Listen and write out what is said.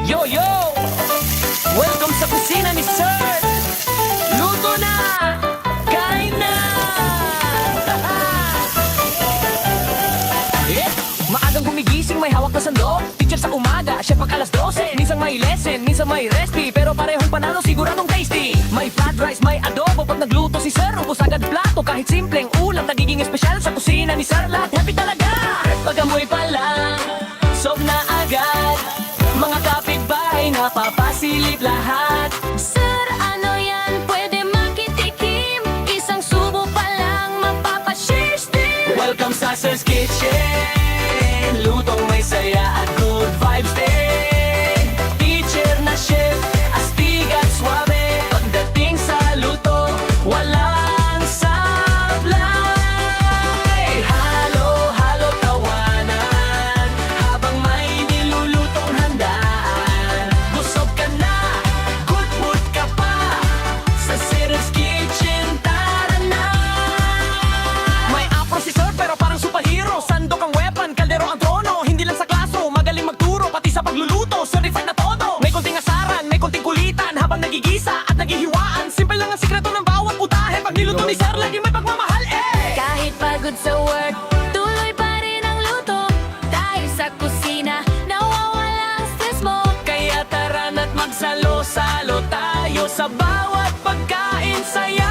Yo, yo! Welcome sa kusina ni Sir! Luto na! Kain na! Maagang gumigising, may hawak na sandok. Teacher sa umaga, chef pag alas 12. Minsan may lesson, minsan may recipe, pero parehong panalo, siguradong tasty. May fried rice, may adobo. Pag nagluto si Sir, ubos agad plato. Kahit simpleng ulam, nagiging espesyal sa kusina ni Sir. Lahat happy talaga! Pag amoy pa lang, sob na agad. Mga kapitbahay, napapasilip lahat. Sir, ano yan? Pwede makitikim. Isang subo pa lang, mapapashares din. Welcome sa Sir's Kitchen. Lutong may saya at good vibes din. Teacher na chef, astig at suabe. Pagdating sa luto, walang sablay. Halo-halo tawanan habang may nilulutong handaan. Busog ka na, good mood ka pa. Sa Sir's Kitchen, tara na. May afro si Sir pero parang superhero. Sandok ang weapon, kaldero ang trono. Hindi lang sa klaso, magaling magturo. Pati sa pagluluto, certified na todo. May konting asaran, may konting kulitan. Habang nagigisa at naghihiwaan, simple lang ang sikreto ng bawat putahe. Pag niluto ni Sir, lagi may pagmamahal Kahit pagod sa work, tuloy pa rin ang luto. Dahil sa kusina, nawawala ang stress mo. Kaya tara na't magsalo-salo tayo. Sa bawat pagkain, saya